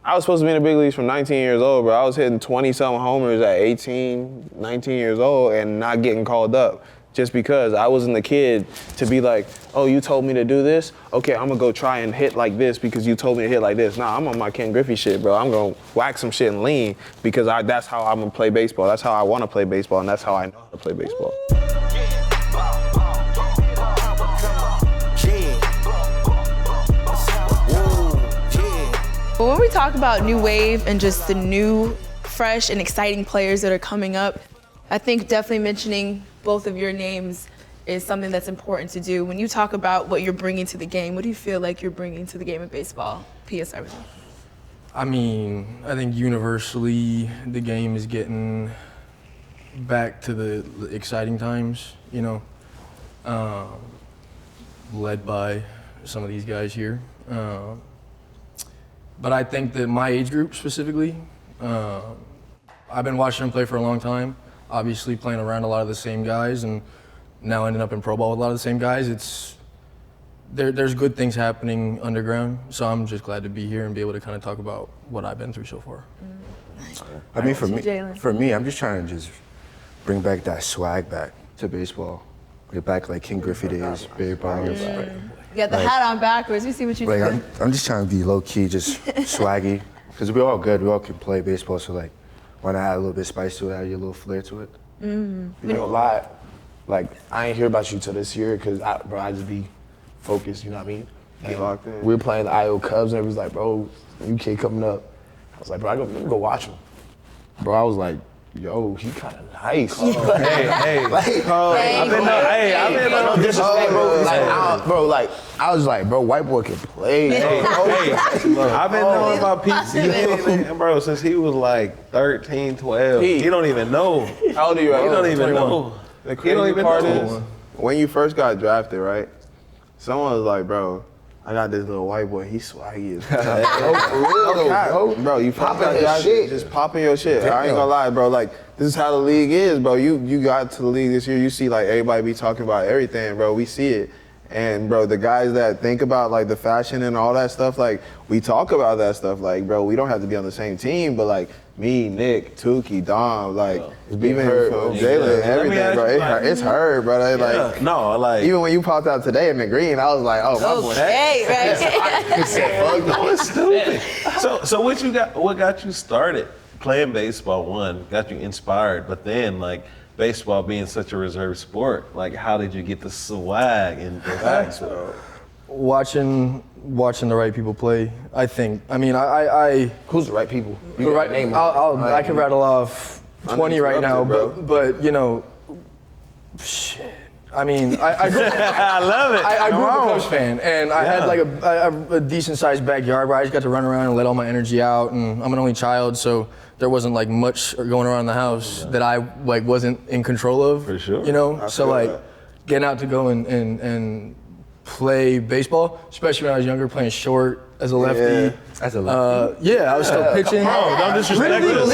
I was supposed to be in the big leagues from 19 years old, bro. I was hitting 20-something homers at 18, 19 years old and not getting called up. Just because I wasn't the kid to be like, oh, you told me to do this? Okay, I'm gonna go try and hit like this because you told me to hit like this. Nah, I'm on my Ken Griffey shit, bro. I'm gonna whack some shit and lean because that's how I'm gonna play baseball. That's how I wanna play baseball, and that's how I know how to play baseball. But when we talk about new wave and just the new, fresh, and exciting players that are coming up, I think definitely mentioning both of your names is something that's important to do. When you talk about what you're bringing to the game, what do you feel like you're bringing to the game of baseball? P.S. everything. I mean, I think universally the game is getting back to the exciting times, you know, led by some of these guys here. But I think that my age group specifically, I've been watching them play for a long time, obviously playing around a lot of the same guys and now ending up in pro ball with a lot of the same guys. There's good things happening underground, so I'm just glad to be here and be able to kind of talk about what I've been through so far. I mean, for me, I'm just trying to just bring back that swag back to baseball. Get back like Ken Griffey days, Barry Bonds. You got the hat on backwards. We see what you Like, did. I'm just trying to be low key, just swaggy, because we're all good. We all can play baseball, so like, why not add a little bit of spice to it, add your little flair to it? You know, lie. Like, I ain't hear about you till this year, because, I just be focused, you know what I mean? Get locked in. We were playing the IO Cubs, and everybody's like, bro, new kid coming up. I was like, bro, let me go watch him. Bro, I was like, yo, he kind of nice. Hey, I've been no disrespect, bro. I was like, bro, white boy can play. I've been knowing about PC, bro, since he was like 13, 12. He don't even know. How old are you right He now? don't even know. The He don't crazy even part know. is, when you first got drafted, right? Someone was like, bro, I got this little white boy, he's swaggy as fuck. Bro, you popping your shit. Just popping your shit. I ain't gonna lie, bro. Like, this is how the league is, bro. You got to the league this year, you see like everybody be talking about everything, bro. We see it. And bro, the guys that think about like the fashion and all that stuff, like we talk about that stuff. Like, bro, we don't have to be on the same team, but like me, Nick, Touki, Dom, like even Jaylen, everything, bro. It's her, bro. Like, No, like, even when you popped out today in the green, I was like, oh, my boy. Hey, right. fuck no, it's stupid. So what got you started playing baseball? One, got you inspired, but then like baseball being such a reserved sport, like how did you get the swag in baseball? Watching the right people play, I think. I mean, I Who's the right people? You right, name them. I can rattle off 20 right now, Uninterrupted, but you know, shit. I mean, I grew up, I love it. I grew up a Cubs fan, and I had like a decent sized backyard where I just got to run around and let all my energy out. And I'm an only child, so there wasn't like much going around the house that I like wasn't in control of. For sure. You know, so like getting out to go and play baseball, especially when I was younger, playing short as a lefty. As a lefty. I was still pitching. Don't disrespect us.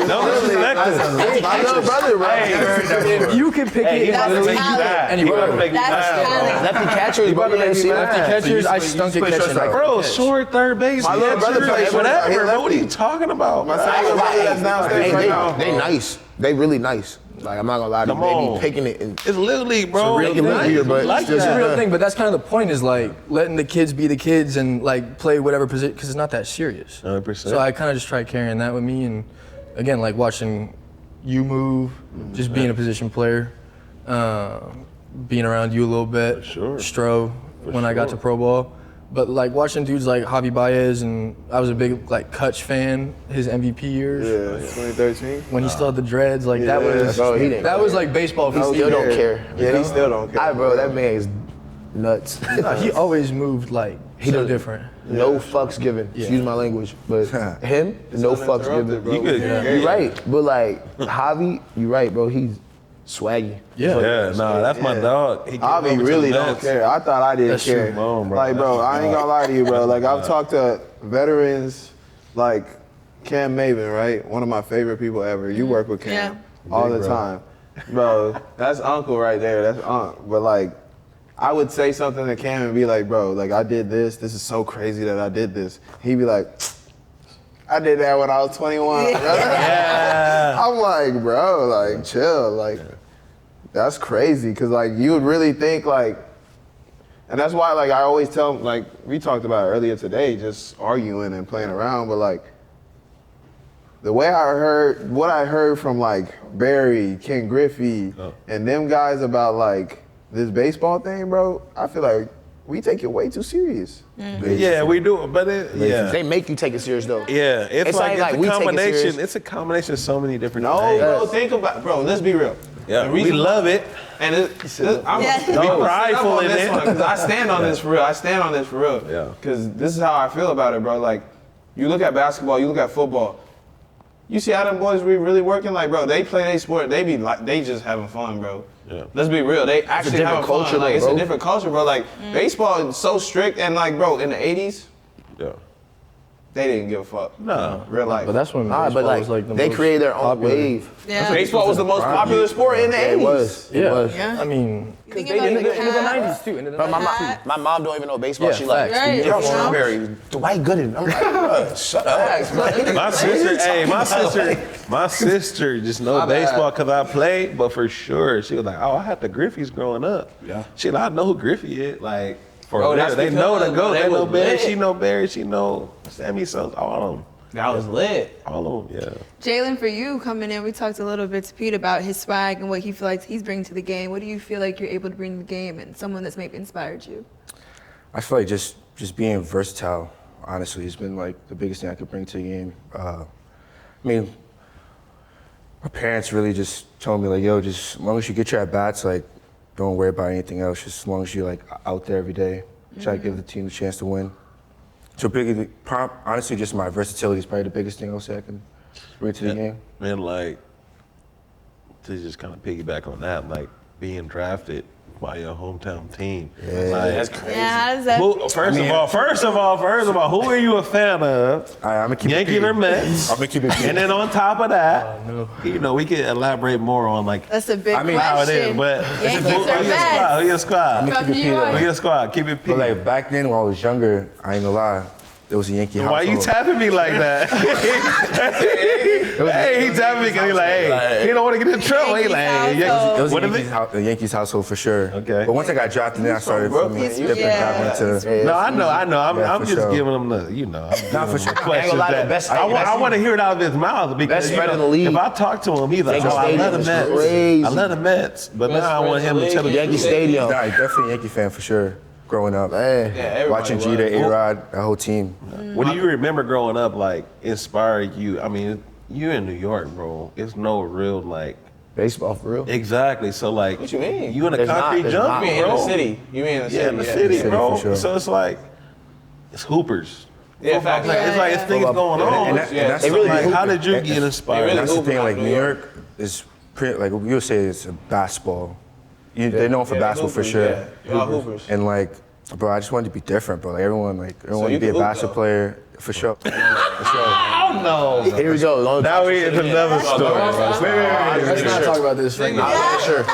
Don't disrespect us. My little brother, right? If you can pick it, That's talent. anybody. That's talent. Lefty catchers, brother. Lefty catchers, I stunk at catching. Bro, short third base. My little brother plays short. Whatever, bro. What are you talking about? My second brother that's downstairs right now. They nice. They really nice. Like, I'm not gonna lie to you. Come They on. be picking it. And It's Little League, bro. It's a real thing. Here, but like It's a real that. thing, but that's kind of the point is like letting the kids be the kids and like play whatever position, because it's not that serious. 100%. So I kind of just try carrying that with me, and again, like watching you move, just being a position player, being around you a little bit, sure. Stro, when I got to pro ball. But like watching dudes like Javi Baez, and I was a big like Kutch fan, his MVP years. Yeah, 2013. When he still had the dreads, like that was bro, he didn't that was like baseball for He me. still don't care. Yeah, he still don't care. Bro, that man is nuts. No, he always moved like so does- different. No fucks given. Excuse my language, but him, no fucks given. Bro. You could, You're right, but like Javi, you're right, bro. He's swaggy. Yeah, nah, that's my dog. He Javi came over really to the don't Nets. care. I thought I didn't That's care. true. Come on, bro. Like, bro, I ain't gonna lie to you, bro. Like, I've talked to veterans like Cam Maven, right? One of my favorite people ever. You work with Cam all the time. Bro, that's uncle right there. That's uncle. But like, I would say something to Cam and be like, bro, like I did this. This is so crazy that I did this. He'd be like, I did that when I was 21. Yeah. I'm like, bro, like, chill. Like, that's crazy. Because, like, you would really think, like, and that's why, like, I always tell, like, we talked about it earlier today, just arguing and playing around. But, like, what I heard from, like, Barry, Ken Griffey, and them guys about, like, this baseball thing, bro, I feel like we take it way too serious. Yeah, we do, but They make you take it serious though. Yeah, it's like we a take it serious. combination. It's a combination of so many different No, things. bro, think about, bro, let's be real. Yeah, we love it. And I'm prideful in it. Because I stand on this for real. Yeah. Because this is how I feel about it, bro. Like, you look at basketball, you look at football. You see how them boys be really working? Like, bro, they play their sport. They be like, they just having fun, bro. Yeah. Let's be real. They actually having culture, fun. Like, it's bro. a different culture, bro. Like, baseball is so strict. And, like, bro, in the 80s, Yeah. they didn't give a fuck. No. Real life. But that's when Nah, baseball but like, was like the they most created their own popular. wave. Yeah. Baseball was the most popular sport in the 80s. It was. It Yeah. was. Yeah. I mean, You think they about did the it in the hat. 90s too. Into the But 90s. my mom don't even know baseball. Yeah, She like, facts. Right. yo, Yeah. Strawberry, Dwight Gooden. I'm like, bro, shut up. My sister just know baseball because I played, but for sure, she was like, oh, I had the Griffies growing up. Yeah. She like, I know who Griffey is. Like, for Bro, real, that's they know because, the GOAT. bro, They they know was Barry, lit. she know Barry, she know Sammy Sosa, all of them. That was lit. All of them, yeah. Jaylen, for you coming in, we talked a little bit to Pete about his swag and what he feels like he's bringing to the game. What do you feel like you're able to bring to the game and someone that's maybe inspired you? I feel like just being versatile, honestly, has been like the biggest thing I could bring to the game. I mean, my parents really just told me like, yo, just as long as you get your at-bats, like, don't worry about anything else. Just as long as you're like out there every day, try to give the team a chance to win. So honestly, just my versatility is probably the biggest thing I'll say I can bring to the game. And like, to just kind of piggyback on that, like being drafted by your hometown team. Yeah. Like, That's crazy. Yeah, how does that? First of all, who are you a fan of? I'm gonna keep Yankees it or Mets? I'm gonna keep it And then on top of that, you know, we can elaborate more on like That's a big question. how it is. But Yankees who or your squad? Who your squad? From keep it New Peter. York. Who your squad? Keep it But P. like back then when I was younger, I ain't gonna lie, there was a Yankee Why household. you tapping me like that? Hey, he tapping me because he like, hey, he don't want to get in trouble. He like, hey, Yankees It was What a is Yankees, a Yankees household for sure. Okay. But once I got drafted, then I started He's- dipping yeah. into. No, I know. I'm for just sure. giving him the, you know. I'm Not for sure. I ain't gonna lie, the best. I want to hear it out of his mouth because Best spread in the league. if I talk to him, he's like, Yankee oh, I love the Stadium is Mets. crazy. I love the Mets. But now I want him to tell the Yankee Stadium. Nah, definitely a Yankee fan for sure. Growing up, everybody watching was. Jeter, A-Rod, that whole team. What do you remember growing up, like, inspired you? I mean, you in New York, bro. It's no real, like, Baseball for real. exactly. So, like, What you mean? you in a There's not- concrete there's jungle, not. You mean in bro. the city. You mean in the city. Yeah, in the city, city, bro. for sure. So it's like, it's hoopers. Yeah, facts. It's like, it's things going on. And that's They really Like, be how did you hooping. get inspired? really That's the hooping thing, out like in New New York is pretty, like we would say it's a basketball. They're known for basketball for sure. Yeah, y'all hoopers. And like, bro, I just wanted to be different, bro. Like everyone you wanted to be can a hoop, basketball though. player for sure. Oh, no. Here we go. Now we into another story. Let's not talk about this right now. Sure.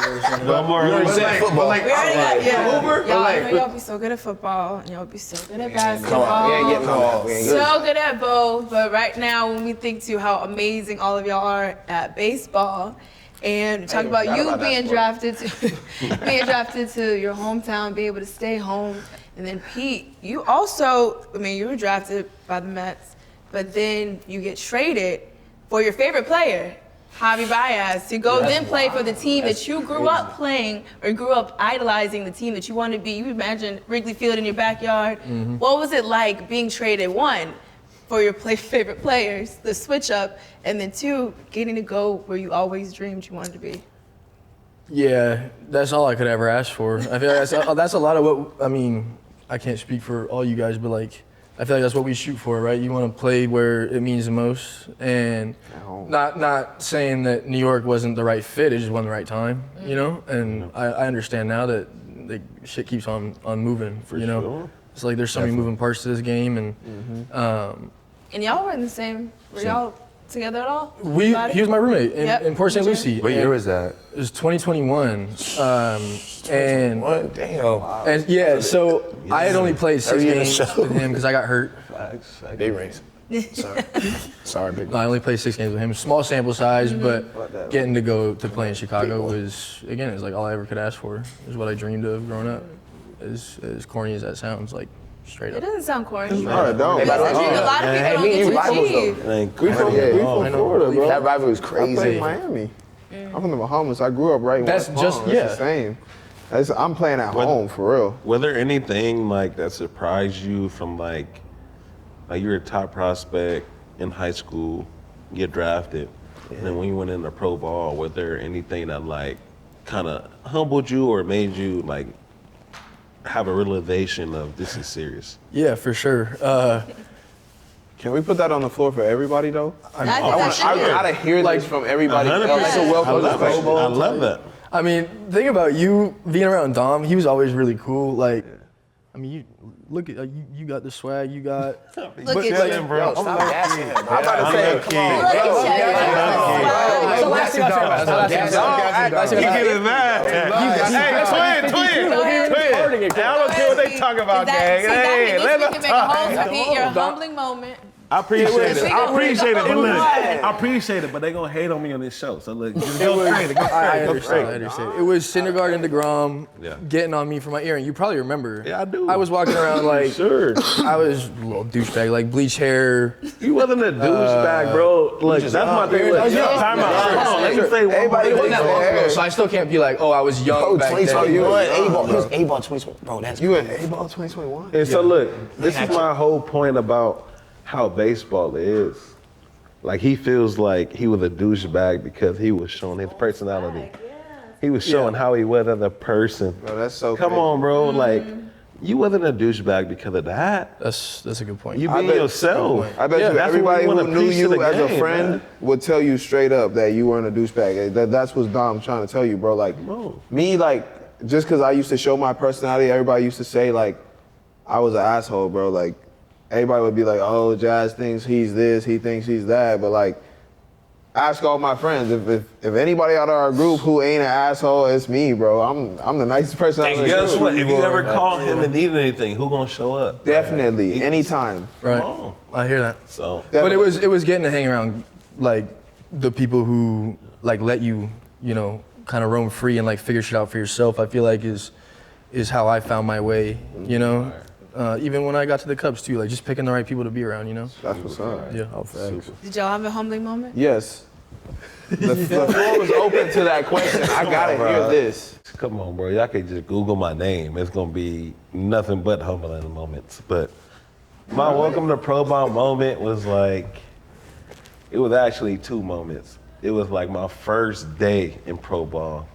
No more. You already said football. We already got, yeah. Hoover? Y'all, I know y'all be so good at football, and y'all be so good at basketball. Come on, we ain't getting ball. We ain't good. So good at both, but right now when we think to how amazing all of y'all are at baseball, and talk about forgot you about that being sport. drafted to your hometown, be able to stay home, and then Pete, you also, I mean, you were drafted by the Mets, but then you get traded for your favorite player, Javi Baez, to go then play for the team that you grew up playing or grew up idolizing, the team that you wanted to be. You imagine Wrigley Field in your backyard. What was it like being traded, one, for your favorite players, the switch up, and then two, getting to go where you always dreamed you wanted to be? Yeah, that's all I could ever ask for. I feel like that's a lot of what, I mean, I can't speak for all you guys, but like, I feel like that's what we shoot for, right? You want to play where it means the most, and not saying that New York wasn't the right fit, it just wasn't the right time, you know? And I understand now that the shit keeps on moving, you know? sure. It's like there's so many moving parts to this game, and And y'all were in the same, were y'all together at all? he was my roommate in Port St. Lucie. What year was that? It was 2021, and What? Damn. and yeah, so I had only played 6 Early in the games show. with him because I got hurt. Big race. Sorry, big. No, I only played 6 games with him. Small sample size, but getting to go to play in Chicago was, again, it's like all I ever could ask for. It was what I dreamed of growing up. As corny as that sounds, like straight It up. doesn't sound corny. No, it don't. Because I think a lot of people don't get to achieve. We from Florida, bro. That rivalry was I played crazy. in Miami. I'm from the Bahamas. I grew up right in That's West Palm. just- It's yeah. the same. I'm playing at home for real. Was there anything like that surprised you from like you're a top prospect in high school, get drafted, and then when you went into pro ball, was there anything that like kind of humbled you or made you like have a realization of this is serious? Yeah, for sure. Can we put that on the floor for everybody though? I gotta hear this from everybody else. 100%. I love that. I mean, think about you being around Dom. He was always really cool. Like, I mean, you look at you got the swag. You got. Look at you. bro. Stop gassing him, bro. I'm about to say, come on. Look at you. So last thing I say, He getting mad. Hey, twin. I don't care what they talk about, gang. Hey, let That us means we can make a whole repeat your humbling moment. I appreciate it. I appreciate it, But look, I appreciate it, but they gonna hate on me on this show. So look, just go straight. I understand. It was Syndergaard and DeGrom Yeah. getting on me for my ear, and you probably remember. Yeah, I do. I was walking around like Sure. I was a little douchebag, like bleach hair. You wasn't a douchebag, bro. Look, that's my thing. Look, time out. Hold on, let me say one more Everybody It wasn't thing. that long ago, so I still can't be like, oh, I was young Bro, back 2020, then. you was A-ball. He was A-ball 2020. Bro, that's You in A-ball 2021? And so look, this is my whole point about how baseball is. Like he feels like he was a douchebag because he was showing his personality. He was showing how he was as a person. Bro, that's so Come crazy. on, bro. Like you wasn't a douchebag because of that. That's a good point. You I being bet- yourself. I bet you that's what everybody we wanna who knew preach to you the as a game, friend man. would tell you straight up that you weren't a douchebag. That's what Dom's trying to tell you, bro. Like me, like just because I used to show my personality, everybody used to say like I was an asshole, bro. Like everybody would be like, "Oh, Jazz thinks he's this, he thinks he's that," but like. Ask all my friends. If anybody out of our group who ain't an asshole, it's me, bro. I'm the nicest person out of And the guess group. what? If you ever call him and need anything, who gonna show up? Definitely, anytime. Right. Come on. I hear that. So But it was getting to hang around like the people who like let you, kind of roam free and like figure shit out for yourself. I feel like is how I found my way, even when I got to the Cubs too, like just picking the right people to be around, That's what's up. Yeah. Did y'all have a humbling moment? Yes. The floor was open to that question. I gotta hear this. come on, bro. Y'all can just Google my name. It's gonna be nothing but humbling moments. But my welcome to Pro Bowl moment was like, it was actually 2 moments. It was like my first day in Pro Ball.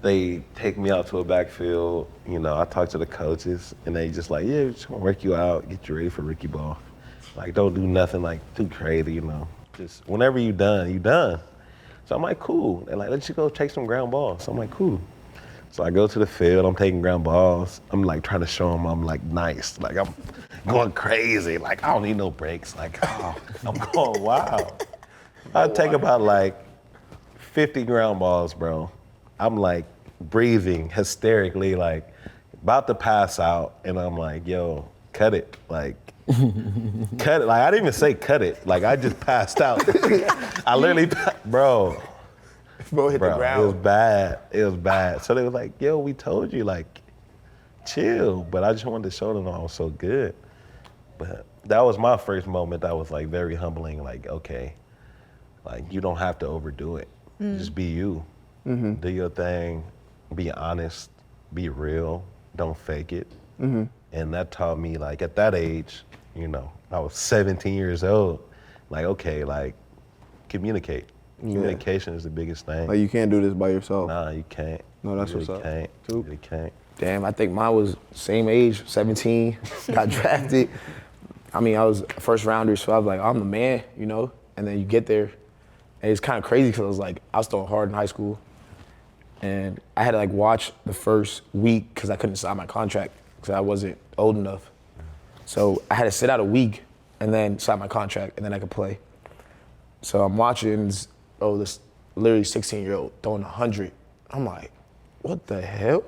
They take me out to a backfield. I talk to the coaches, and they just like, yeah, just gonna work you out, get you ready for rookie ball. Like, don't do nothing like too crazy, Just whenever you done, you done. So I'm like, cool. They're like, let's just go take some ground balls. So I'm like, cool. So I go to the field, I'm taking ground balls. I'm like trying to show them I'm like nice. Like I'm going crazy. Like I don't need no breaks. Like, oh, I'm going wild. I take about like 50 ground balls, bro. I'm like breathing hysterically, like about to pass out. And I'm like, yo, cut it. Like, cut it. Like I didn't even say cut it. Like I just passed out. I literally, bro. Bro hit the It was ground. bad. It was bad. So they was like, yo, we told you, like, chill. But I just wanted to show them I was so good. But that was my first moment that was like very humbling. Like, okay, like you don't have to overdo it. Just be you. Do your thing. Be honest. Be real. Don't fake it. And that taught me, like, at that age, I was 17 years old. Like, okay, like, communicate. Communication is the biggest thing. Like you can't do this by yourself. Nah, you can't. No, that's you really what's up. Can't. You really can't. Damn, I think mine was same age, 17, got drafted. I mean, I was a first rounder, so I was like, I'm the man, And then you get there, and it's kind of crazy because I was throwing hard in high school. And I had to watch the first week because I couldn't sign my contract because I wasn't old enough. So I had to sit out a week and then sign my contract and then I could play. So I'm watching this literally 16-year-old throwing 100. I'm like, what the hell?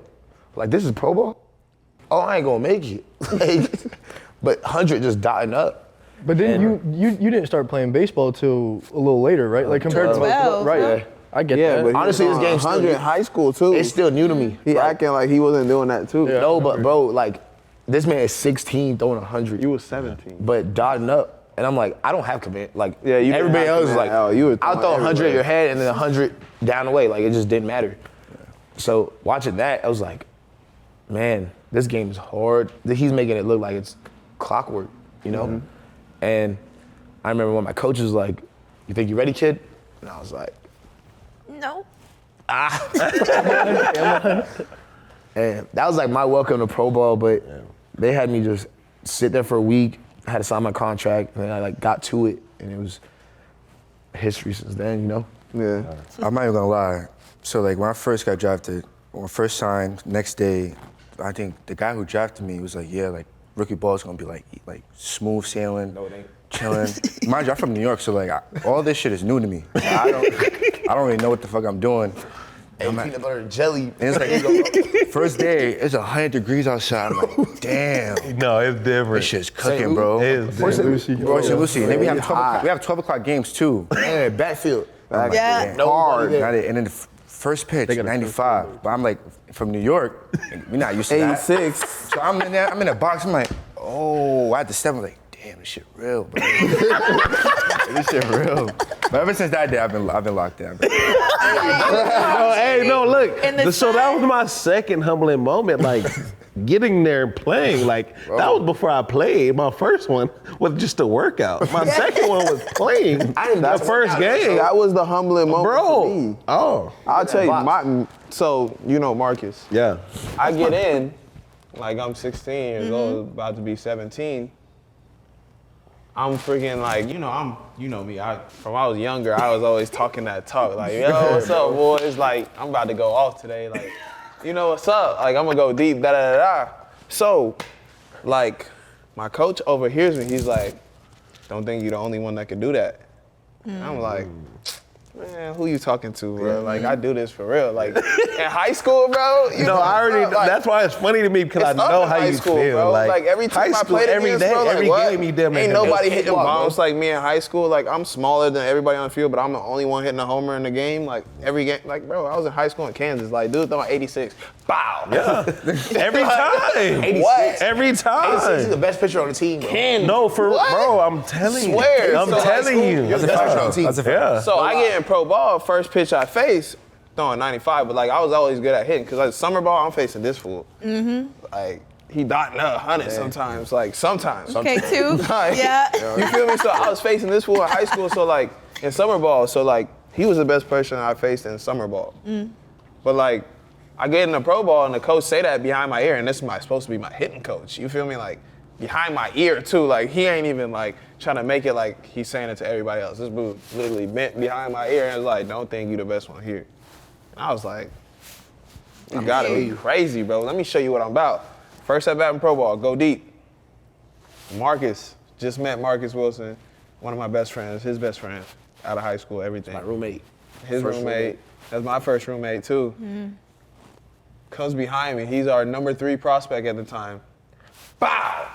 Like, this is Pro Bowl? Oh, I ain't gonna make it. But 100 just dotting up. But then you didn't start playing baseball till a little later, right? Like compared to 12. right? Yeah. I get Yeah, that. but Honestly, this game's 100 in high school too. It's still new to me. He acting like he wasn't doing that too. Yeah. No, but bro, like, this man is 16 throwing 100. You was 17. But dotting up. And I'm like, I don't have command. Like, Yeah, you didn't everybody have else is command like, at all. You were I'll throwing throw 100 at everywhere. your head and then 100 down the way. Like, it just didn't matter. So watching that, I was like, man, this game is hard. He's making it look like it's clockwork, you know? And I remember when my coach was like, you think you ready, kid? And I was like, No. and that was like my welcome to pro ball, but they had me just sit there for a week. I had to sign my contract, and then I like got to it, and it was history since then, you know? Yeah. I'm not even gonna lie. So like when I first got drafted, when I first signed, next day, I think the guy who drafted me was like, yeah, like rookie ball is gonna be like smooth sailing, chilling. Mind you, I'm from New York, so like all this shit is new to me. I don't really know what the fuck I'm doing. And peanut butter and jelly. And it's like, first day, it's 100 degrees outside. I'm like, damn, No, it's different. this shit's cooking, bro. It's Royce and different. Lucy. Royce and Lucy. And then we have Hot. 12 o'clock games too. Man, backfield. Yeah. Nobody Hard. there. And then the first pitch, got a 95. But I'm like, from New York, we're not used to that. 86. So I'm in there, I'm in a box, I'm like, oh, I had to step, I'm like, damn, this shit real, bro. This shit real. But ever since that day, I've been locked down. No, hey, no, look. In the So that was my second humbling moment, like getting there and playing. Like that was before I played. My first one was just a workout. My second one was playing. That first game, That was the humbling moment for me. bro. Oh, I'll tell you, so you know Marcus. yeah. I get in, like I'm 16 years old, about to be 17. I'm freaking like, you know me. From I was younger, I was always talking that talk. Like, yo, what's up, boys? Like, I'm about to go off today. Like, you know what's up? Like, I'm gonna go deep, da da da da. So, like, my coach overhears me. He's like, don't think you're the only one that can do that. I'm like, man, who you talking to, bro? Like, I do this for real. Like, in high school, bro. You know, I already. like, That's why it's funny to me because I it's up know in how high you school, feel. bro. Like every time high I school, played every against, day, bro, every like, game, he damn ain't near nobody hit hitting the ball, bombs like me in high school. Like I'm smaller than everybody on the field, but I'm the only one hitting a homer in the game. Like every game, like bro, I was in high school in Kansas. Like dude throwing 86, bow. Yeah, every time. 86. Every 86 is time. the best pitcher on the team, bro. No, for What? bro, I'm telling you. Swear. I'm So high telling school, you. You're the best pitcher on the team. That's a fact. Yeah. So I get in pro ball, first pitch I face, throwing 95, but like I was always good at hitting because like summer ball, I'm facing this fool. Like he dotting up 100 sometimes, like sometimes. Okay, two. Like, Yeah. You feel me? So I was facing this fool in high school, so like in summer ball, so like he was the best person I faced in summer ball. But like I get in the pro ball and the coach say that behind my ear, and this is supposed to be my hitting coach. You feel me? Like behind my ear too. Like he ain't even like trying to make it like he's saying it to everybody else. This dude literally bent behind my ear and was like, "Don't think you the best one here." And I was like, "You gotta be crazy, bro. Let me show you what I'm about." First at bat in pro ball, go deep. Marcus, just met Marcus Wilson, one of my best friends, his best friend out of high school, everything. My roommate. His First roommate. That's my first roommate too. Comes behind me. He's our number 3 prospect at the time. Bow!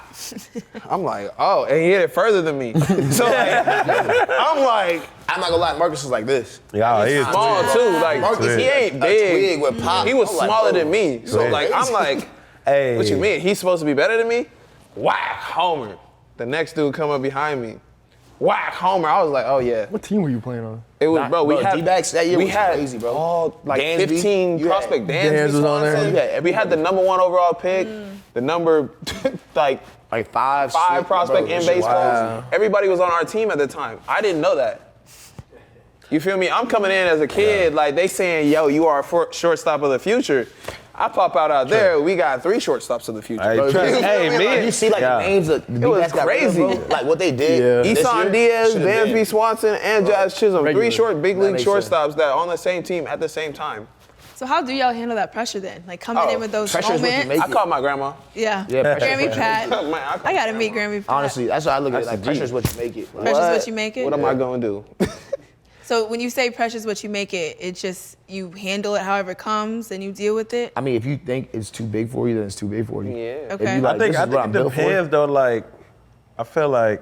I'm like, oh, and he hit it further than me. So like, I'm like, I'm not gonna lie, Marcus was like this. Yeah, he is small too. Like Marcus, he ain't a big. twig with pop. He was I'm like, smaller bro, than me. So yeah. like, I'm like, Hey. what you mean? He's supposed to be better than me? Whack, homer. The next dude come up behind me. Whack, homer. I was like, oh yeah. What team were you playing on? It was, bro, we had D-backs that year we was had crazy, bro. all like Dansby. 15 You had prospect. Dans was on there. Swanson. We had the number 1 overall pick, the number like Like five prospect in baseball. Wow. Everybody was on our team at the time. I didn't know that. You feel me? I'm coming in as a kid, like they saying, "Yo, you are a shortstop of the future." I pop out there. We got 3 shortstops of the future. Hey, bro. trust- You feel hey, me? man. Like, You see like Yeah. the names of the was D-backs got rid of, crazy. bro? Like what they did. Yeah. this Isan year Diaz, should've been. Dansby Swanson, and Jazz Chisholm. Regular. 3 short big That league makes sense. shortstops that are on the same team at the same time. So how do y'all handle that pressure then? Like coming Oh, in with those pressure is what you moments? make I called my grandma. Yeah. Yeah, pressure is Grammy what you Pat. Man, I I gotta meet Grammy Pat. Honestly, that's what I look at. That's Like the pressure G. is what you make it. Like, Pressure's what you make it? What am I gonna do? So when you say pressure's what you make it, it's just you handle it however it comes and you deal with it? I mean, if you think it's too big for you, then it's too big for you. Yeah. Okay. If you like, I think this is what I'm it built for. depends though. Like, I feel like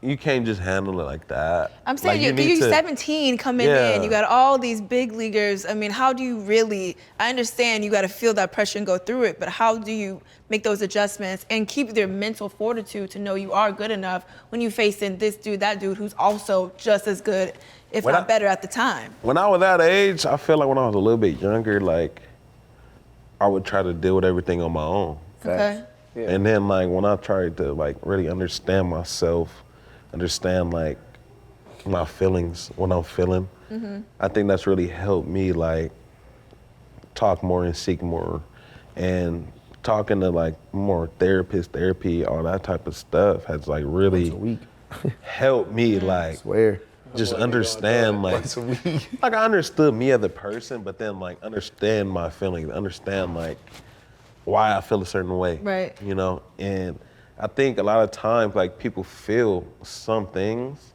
you can't just handle it like that. I'm saying Like, you're 17 coming Yeah. in. You got all these big leaguers. I mean, how do you really? I understand you got to feel that pressure and go through it, but how do you make those adjustments and keep their mental fortitude to know you are good enough when you facing this dude, that dude who's also just as good, if not better at the time? When I was that age, I feel like when I was a little bit younger, like I would try to deal with everything on my own. Okay. Yeah. And then like when I tried to like really understand myself, understand like my feelings, what I'm feeling, I think that's really helped me like talk more and seek more, and talking to like more therapists, therapy, all that type of stuff has like really helped me like Swear. just understand like like I understood me as a person, but then like understand my feelings, understand like why I feel a certain way. Right. You know, and I think a lot of times like people feel some things,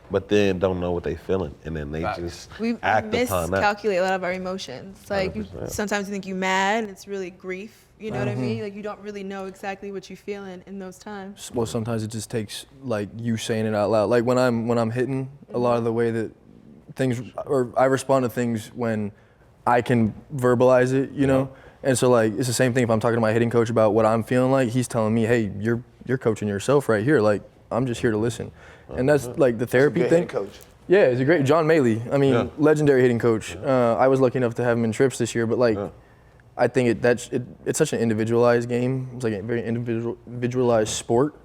but then don't know what they feeling, and then they just We act upon that. miscalculate a lot of our emotions. Like 100%. sometimes you think you're mad, and it's really grief. You know what I mean? Like you don't really know exactly what you're feeling in those times. Well, sometimes it just takes like you saying it out loud. Like when I'm hitting, a lot of the way that things, or I respond to things when I can verbalize it, you know. And so like it's the same thing if I'm talking to my hitting coach about what I'm feeling like. He's telling me, hey, you're coaching yourself right here. Like I'm just here to listen. And that's like the therapy Good thing. head coach. Yeah, he's a great John Maley. I mean, legendary hitting coach. I was lucky enough to have him in trips this year, but like. I think it's such an individualized game. It's like a very individualized sport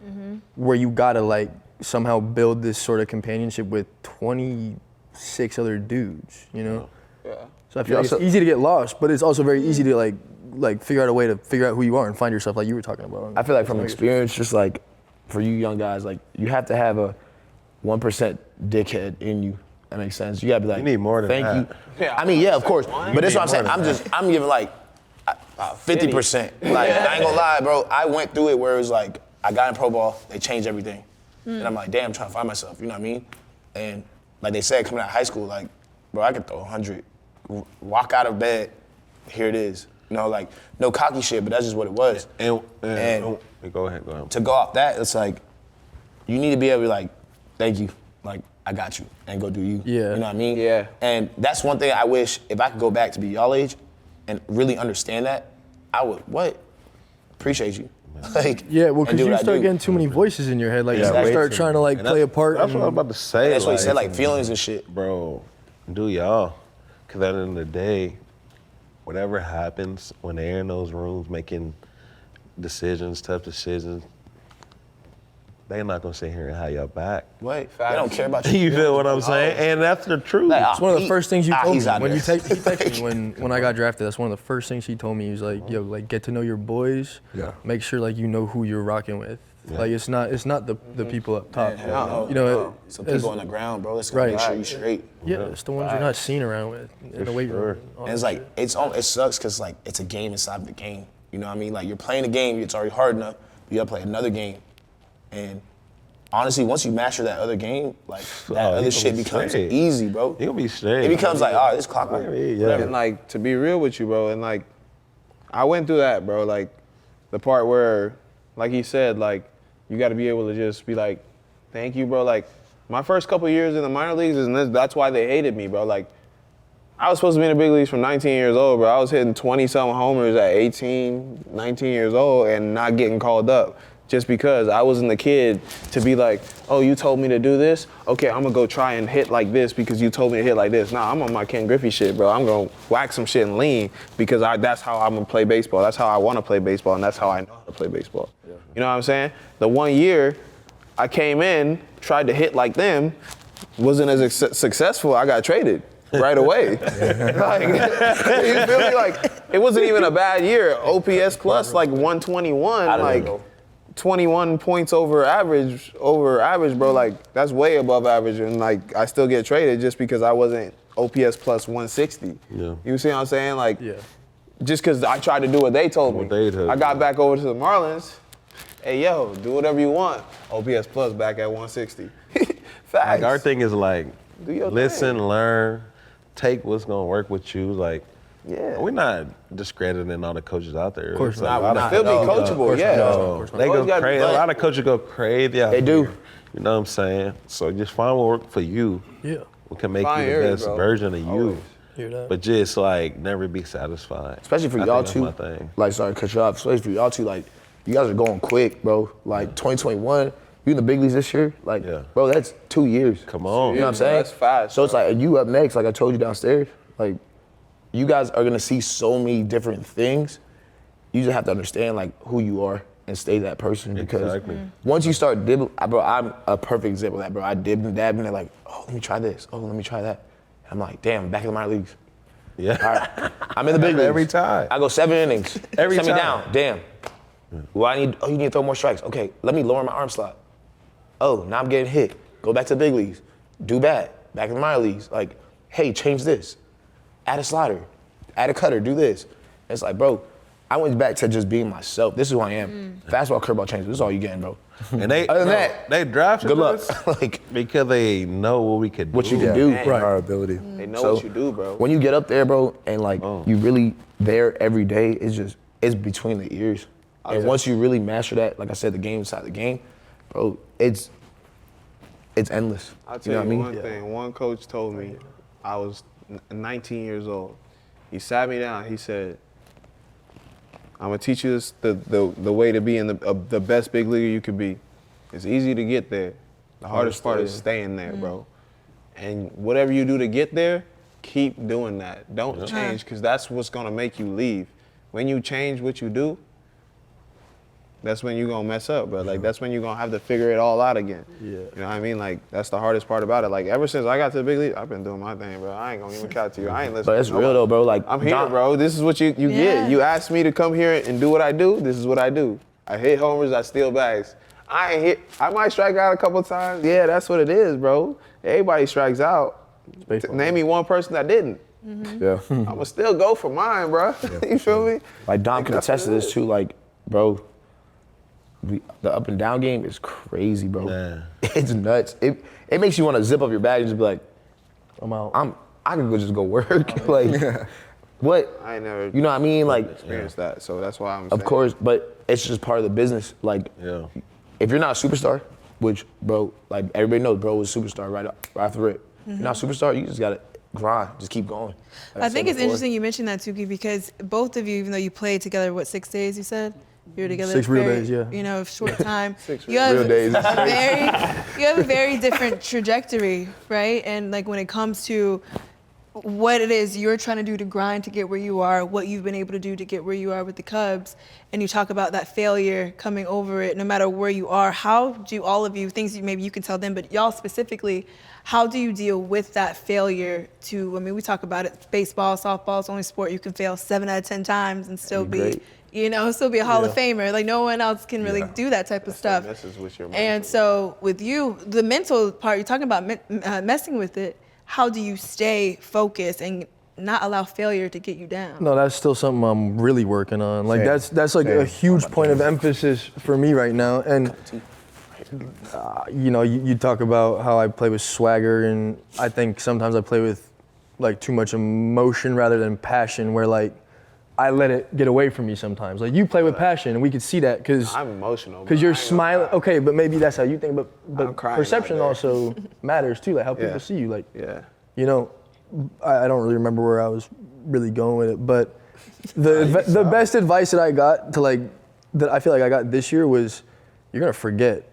where you gotta like somehow build this sort of companionship with 26 other dudes, you know? Yeah. So I feel like it's easy to get lost, but it's also very easy to like figure out a way to figure out who you are and find yourself like you were talking about. I feel like from experience, just like for you young guys, like you have to have a 1% dickhead in you. That makes sense. You gotta be like, You need more than thank that. you. Yeah, I mean, yeah, of course. But that's what I'm saying. I'm giving like 50%. Like, I ain't gonna lie, bro. I went through it where it was like, I got in pro ball, they changed everything. And I'm like, damn, I'm trying to find myself, you know what I mean? And like they said, coming out of high school, like, bro, I could throw 100, walk out of bed, here it is. You know, like, no cocky shit, but that's just what it was. And go ahead. To go off that, it's like, you need to be able to be like, thank you, like, I got you, and go do you. Yeah. You know what I mean? Yeah. And that's one thing I wish, if I could go back to be y'all age and really understand that, I would, appreciate you. Like, Yeah, well, and because do you what I start do. getting too many voices in your head. Like, Yeah, you start trying to, like, play a part. That's what I was about to say. That's what he said, like feelings and shit. Bro, do y'all. Because at the end of the day, whatever happens when they're in those rooms making decisions, tough decisions, they're not going to sit here and have your back. Wait, they don't care about you. You feel what I'm saying? And that's the truth. Like, It's one of the first things you told me he's out when there. he texted me when I got drafted. That's one of the first things he told me. He was like, "Yo, like get to know your boys. Yeah. Make sure like you know who you're rocking with. Like it's not the people up top. No, You know, some it's- people on the ground, bro. Let's make sure you straight. Yeah, it's the ones you're not seen around with in the weight room. all And it's that like, it sucks because like it's a game inside the game. You know what I mean? Like you're playing a game, it's already hard enough. You gotta play another game. And honestly, once you master that other game, like that other you shit gonna be becomes straight. easy, bro. You gonna be straight. It becomes like, oh, this clockwork. Yeah. And like, to be real with you, bro, and like, I went through that, bro. Like, the part where, like he said, like, you got to be able to just be like, thank you, bro. Like, my first couple years in the minor leagues, and that's why they hated me, bro. Like, I was supposed to be in the big leagues from 19 years old, bro. I was hitting 20-something homers at 18, 19 years old and not getting called up. Just because I wasn't the kid to be like, oh, you told me to do this? Okay, I'm gonna go try and hit like this because you told me to hit like this. Nah, I'm on my Ken Griffey shit, bro. I'm gonna whack some shit and lean because that's how I'm gonna play baseball. That's how I wanna play baseball, and that's how I know how to play baseball. Yeah. You know what I'm saying? The 1 year I came in, tried to hit like them, wasn't as successful, I got traded right away. Like, you feel me? Like, it wasn't even a bad year. OPS plus like 121, like 21 points over average, bro. Like, that's way above average, and like I still get traded just because I wasn't OPS plus 160. Yeah. You see what I'm saying? Like, Yeah. just because I tried to do what they told me. they told I you. got back over to the Marlins. Hey, yo, do whatever you want. OPS plus back at 160. Facts. Like, our thing is like, Do your listen, thing. learn, take what's gonna work with you. Like, Yeah. we're not discrediting all the coaches out there. Of course not. Still be coachable, yeah. They go Always gotta be crazy. A fun. lot of coaches go crazy out They do. here. You know what I'm saying? So just find what work for you. Yeah. We can make Find you the yours, best bro. version of you. Always. Hear that? But just like never be satisfied. Especially for I y'all think two. that's my thing. Like, sorry to cut you off. Especially for y'all two, like, you guys are going quick, bro. Like, 2021, you in the big leagues this year? Like, Yeah. bro, that's 2 years. Come on. You know what I'm saying? That's fast, So it's bro. like, you up next, like I told you downstairs, like, you guys are gonna see so many different things. You just have to understand, like, who you are and stay that person because Exactly. once you start dibbling, bro, I'm a perfect example of that, bro. I dibbed and dabbed and they're like, oh, let me try this. Oh, let me try that. I'm like, damn, back in the minor leagues. Yeah. All right, I'm in the big leagues. Every time. I go 7 innings. Every Set me time. down. Damn. Well, you need to throw more strikes. Okay, let me lower my arm slot. Oh, now I'm getting hit. Go back to the big leagues. Do bad. Back in the minor leagues. Like, hey, change this. Add a slider. Add a cutter. Do this. It's like, bro, I went back to just being myself. This is who I am. Fastball, curveball, change. This is all you getting, bro. And they, Other than no, that, they drafted good luck. us Like, because they know what we could do. what you can do. Our ability. They know what you do, bro. When you get up there, bro, and like you really there every day, it's between the ears. And once you really master that, like I said, the game inside the game, bro, it's endless. I'll tell know you, what I mean? one thing. One coach told me, I was 19 years old. He sat me down. He said, "I'm gonna teach you this, the way to be in the best big leaguer you could be. It's easy to get there. The hardest part is staying there, bro. And whatever you do to get there, keep doing that. Don't change, because that's what's gonna make you leave. When you change what you do, that's when you're gonna mess up, bro. Like, that's when you're gonna have to figure it all out again. Yeah. You know what I mean? Like, that's the hardest part about it. Like, ever since I got to the big league, I've been doing my thing, bro. I ain't gonna even count to you. I ain't listening. But it's to real nobody. though, bro. Like I'm here, Dom- bro. This is what you Yeah. get. You asked me to come here and do what I do. This is what I do. I hit homers. I steal bags. I ain't hit. I might strike out a couple times. Yeah, that's what it is, bro. Everybody strikes out. Name me one person that didn't. Yeah. I'ma still go for mine, bro. You feel me? Like Dom can that's attest to what it this is. too. Like, bro, the up and down game is crazy, bro. Yeah. It's nuts. It makes you want to zip up your bag and just be like, I'm out. I can go just go work. Like, what? I ain't never. You know what I mean? Like, experienced that, so that's why I'm. of saying. course, but it's just part of the business. Like, Yeah. if you're not a superstar, which, bro, like everybody knows, bro was a superstar right after the rip. You're not a superstar, you just gotta grind, just keep going. Like I think said it's before. interesting you mentioned that, Touki, because both of you, even though you played together, what, 6 days you said? You were together 6 real very, days, yeah. You know, short time. real days. You have a very different trajectory, right? And like when it comes to what it is you're trying to do to grind to get where you are, what you've been able to do to get where you are with the Cubs, and you talk about that failure coming over it, no matter where you are, how do all of you, things that maybe you can tell them, but y'all specifically, how do you deal with that failure to, I mean, we talk about it, baseball, softball, it's the only sport you can fail 7 out of 10 times and still be, great. you know, still be a Hall of Famer. Like no one else can really do that type of stuff. messes with your And mindset. so with you, the mental part, you're talking about messing with it. How do you stay focused and not allow failure to get you down? No, that's still something I'm really working on. Like Same. that's like a Same. huge point of emphasis for me right now. And you know, you talk about how I play with swagger, and I think sometimes I play with like too much emotion rather than passion, where like I let it get away from me sometimes. Like you play with passion, and we could see that because I'm emotional. because bro. you're I ain't gonna smiling. lie. Okay, but maybe that's how you think. I'm But crying perception out there. also matters too. Like how Yeah. people see you. Like Yeah. you know, I don't really remember where I was really going with it, but the best advice that I got to like that I feel like I got this year was you're gonna forget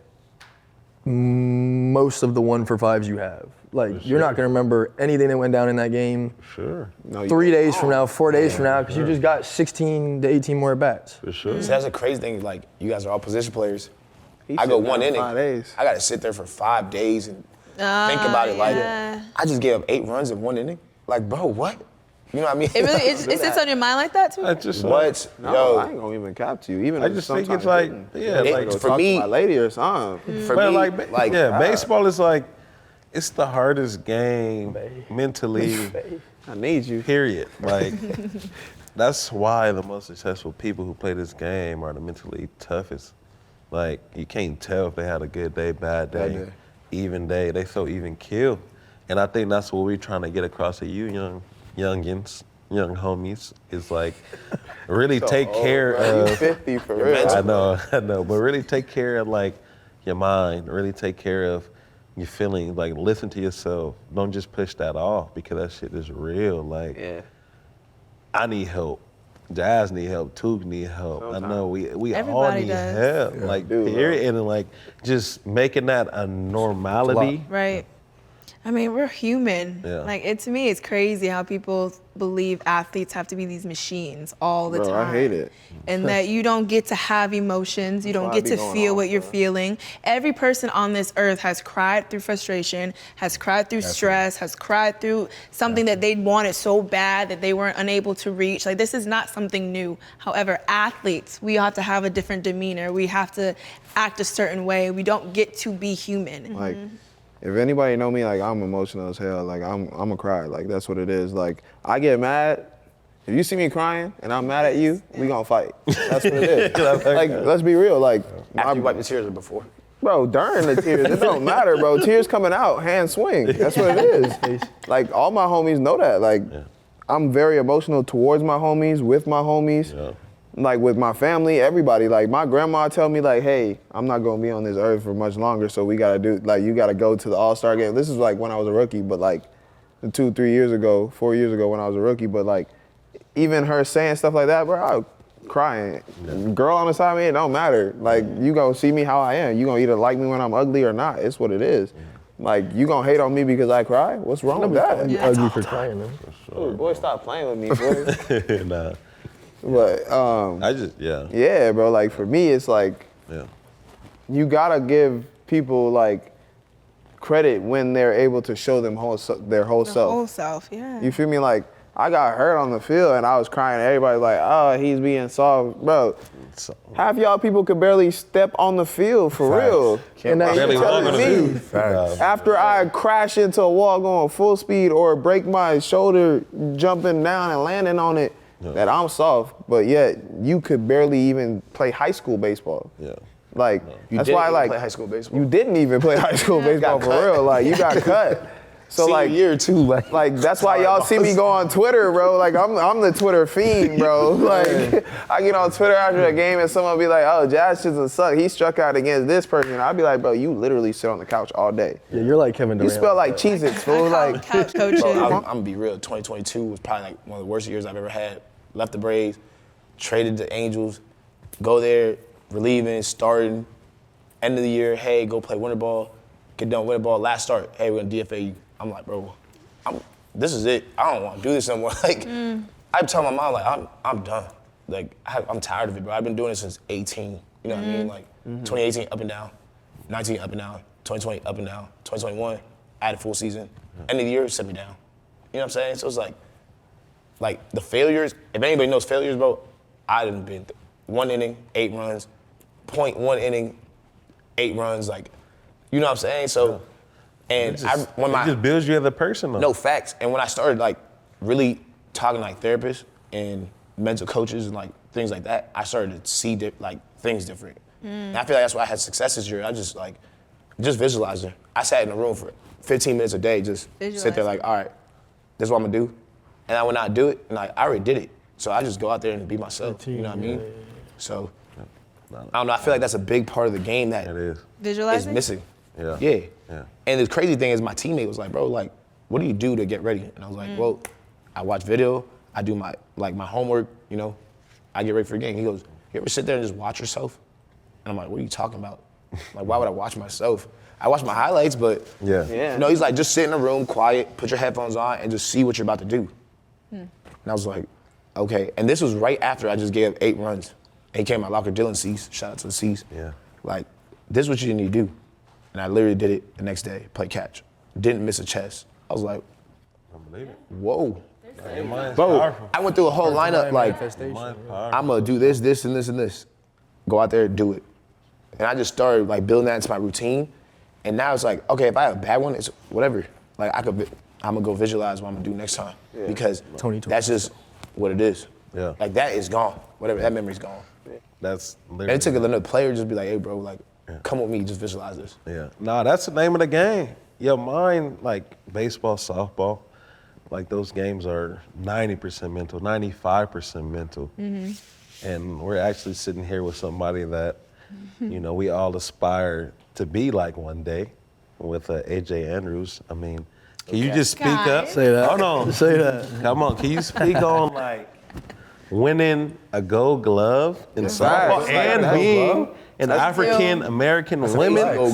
most of the 1-for-5s you have. Like you're not gonna remember anything that went down in that game. Sure. No, you- 3 days from now, 4 days from now, because you just got 16 to 18 more at bats. For sure. So that's a crazy thing. Like, you guys are all position players. He I go sit one down inning. 5 days. I gotta sit there for 5 days and think about it. Like, yeah. I just gave up 8 runs in 1 inning. Like, bro, what? You know what I mean? It really it sits on your mind like that too? I just What? No, Yo, I ain't gonna even cap to you. Even I if just think sometimes it's like, didn't. yeah, It- like, Go for talk me- to my lady or something. for but me, like, yeah, baseball is like, it's the hardest game mentally, I need you. period. Like, that's why the most successful people who play this game are the mentally toughest. Like, you can't tell if they had a good day, bad day, day. even day. They so even kill. And I think that's what we're trying to get across to you, youngins, young homies, is like, really take care Bro, you of. 50 for real. I know, but really take care of like your mind, really take care of your feelings. Like, listen to yourself. Don't just push that off because that shit is real. Like, I need help. Jazz need help. Touki need help. I know we all Everybody need does. help. Like, period. And like, just making that a normality. Right. I mean, we're human. Yeah. Like, to me, it's crazy how people believe athletes have to be these machines all the Bro, time. I hate it. And that you don't get to have emotions. You don't why I get be to going feel off, what you're bro. feeling. Every person on this earth has cried through frustration, has cried through stress, has cried through something that they wanted so bad that they weren't unable to reach. Like, this is not something new. However, athletes, we have to have a different demeanor. We have to act a certain way. We don't get to be human. Like, if anybody know me, like, I'm emotional as hell. Like, I'm a cry. Like, that's what it is. Like, I get mad. If you see me crying and I'm mad at you, we gonna fight. That's what it is. Like, let's be real. Like, After you wipe the tears or before? bro, during the tears, it don't matter, bro. Tears coming out, hand swing. That's what it is. Like, all my homies know that. Like, I'm very emotional towards my homies, with my homies. Yeah. Like, with my family, everybody. Like, my grandma tell me, like, hey, I'm not gonna be on this earth for much longer, so we gotta do, like, you gotta go to the All-Star game. This is like when I was a rookie, but like 4 years ago when I was a rookie, but like, even her saying stuff like that, bro, I was crying. Girl on the side of me, it don't matter. Like, you gonna see me how I am. You gonna either like me when I'm ugly or not. It's what it is. Like, you gonna hate on me because I cry? What's wrong with that? You ugly for crying, man. Dude, boy, stop playing with me, boy. Nah. But, I just, yeah, bro, like, for me, it's like, you gotta give people, like, credit when they're able to show them their whole self. Whole self, yeah. You feel me? Like, I got hurt on the field and I was crying. Everybody like, oh, he's being soft. Bro, half y'all people could barely step on the field for real. And that barely you walk on the telling me, field. after I crash into a wall going full speed or break my shoulder jumping down and landing on it, that I'm soft, but yet you could barely even play high school baseball. Yeah. Like, You that's didn't why, even like, play high school baseball. you didn't even play high school baseball for real. Like, you got cut. So Senior like, year too, like that's why y'all see me go on Twitter, bro. Like, I'm the Twitter fiend, bro. Like, I get on Twitter after a game and someone be like, oh, Jazz Chisholm suck. He struck out against this person. I'll be like, bro, you literally sit on the couch all day. Yeah, you're like Kevin You Durant. smell like Cheez-Its, fool. Like, Couch coaches. I'm gonna be real. 2022 was probably like one of the worst years I've ever had. Left the Braves, traded the Angels, go there, relieving, starting, end of the year, hey, go play winter ball, get done winter ball, last start, hey, we're gonna DFA you. I'm like, bro, this is it. I don't want to do this anymore. Like, I tell my mom, like, I'm done. Like, I'm tired of it, bro. I've been doing it since 18. You know what I mean? Like, 2018 up and down, 19 up and down, 2020 up and down, 2021 added full season. End of the year set me down. You know what I'm saying? So it's like the failures. If anybody knows failures, bro, I done been 1 inning, 8 runs, 0.1 inning, 8 runs. Like, you know what I'm saying? So. And It just builds you as a person, though. No, facts. And when I started, like, really talking to, like, therapists and mental coaches and, like, things like that, I started to see, things different. And I feel like that's why I had success this year. I just visualized it. I sat in a room for 15 minutes a day, just sit there like, all right, this is what I'm gonna do. And I would not do it, and I already did it. So I just go out there and be myself, you know what I mean? So, I don't know, I feel like that's a big part of the game that is Visualizing? missing. Yeah. And the crazy thing is my teammate was like, bro, like, what do you do to get ready? And I was like, well, I watch video, I do my homework, you know, I get ready for the game. He goes, you ever sit there and just watch yourself? And I'm like, what are you talking about? Like, why would I watch myself? I watch my highlights, but you know, he's like, just sit in a room, quiet, put your headphones on, and just see what you're about to do. And I was like, okay. And this was right after I just gave 8 runs. And he came to my locker, Dylan Cease, shout out to the Cease. Yeah. Like, this is what you need to do. And I literally did it the next day, play catch. Didn't miss a chest. I was like, I believe it. whoa. Bro, I went through a whole lineup like, Manifestation. I'm gonna do this, this, and this, and this. Go out there, do it. And I just started like building that into my routine. And now it's like, okay, if I have a bad one, it's whatever. Like I'm gonna go visualize what I'm gonna do next time. Because that's just what it is. Yeah. Like that is gone. Whatever, that memory's gone. That's And literally. it took another player just be like, hey bro, like, come with me, just visualize this. Yeah. Nah, that's the name of the game. Your mind, like baseball, softball, like those games are 90% mental, 95% mental. And we're actually sitting here with somebody that, you know, we all aspire to be like one day with AJ Andrews? I mean, can you just speak up? Say that. Hold on. Say that. Come on. Can you speak on like winning a Gold Glove in softball and being an African American woman winning a Gold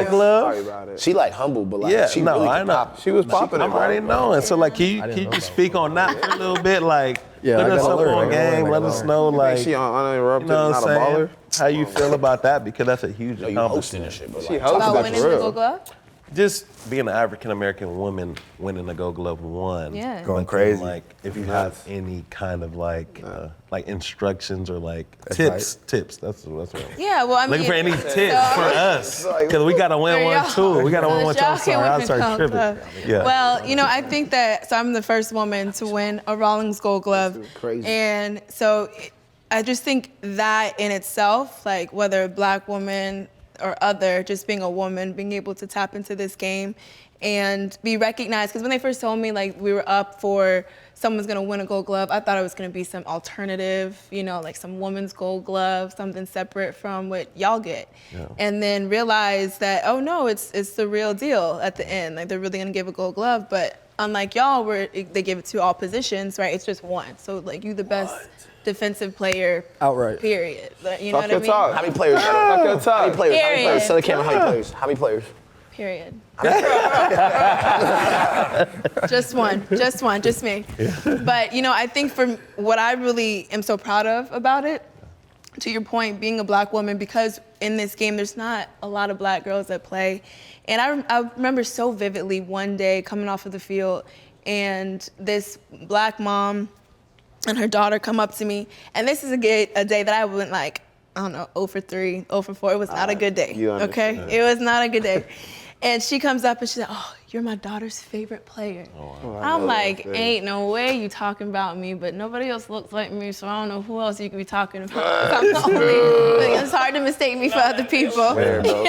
Glove? She like humble, but like Yeah, she no, really I can know. pop. She was popping it. I'm already knowing. So like, can you just speak on that for a little bit? Like, Yeah, put I us gotta up learn, on I gotta game. learn, I Let gotta us learn. know, like, She on you Uninterrupted, know what not a I'm saying? baller. How you feel about that? Because that's a huge You hosting accomplishment. and shit, but She like, hosted About that winning for the real. Gold Glove? Just being an African American woman winning a Gold Glove one. Yeah. Going But then, crazy. Like, if you have any kind of like instructions or like Advice. tips. That's what. Yeah, well, I mean. Looking for any tips for us, because we gotta win For one y'all. too. We gotta win So one that too. I'm y'all sorry, can I win started the tripping. Gold Glove. Yeah. Well, I think that, so I'm the first woman to win a Rawlings Gold Glove. crazy. And so I just think that in itself, like whether a black woman or other, just being a woman, being able to tap into this game and be recognized. Because when they first told me like we were up for someone's gonna win a Gold Glove, I thought it was gonna be some alternative, like some woman's Gold Glove, something separate from what y'all get. Yeah. And then realize that, oh no, it's the real deal at the end. Like they're really gonna give a Gold Glove, but unlike y'all where they give it to all positions, right? It's just one. So like you the best defensive player. Outright. Period. Like, you know Fuck what I your mean? talk. how many players? Fuck your talk. How many players? How many Period. players? Tell the camera how many players. How many players? Period. Just one, just me. But I think for what I really am so proud of about it, to your point, being a black woman, because in this game there's not a lot of black girls that play. And I remember so vividly one day coming off of the field and this black mom and her daughter come up to me. And this is a day that I went like, I don't know, 0 for 3, 0 for 4. It was not a good day, you okay? understand. It was not a good day. And she comes up and she's like, oh, you're my daughter's favorite player. I'm like, ain't no way you talking about me, but nobody else looks like me, so I don't know who else you could be talking about. I'm the only, it's hard to mistake me for other people. Swear, bro.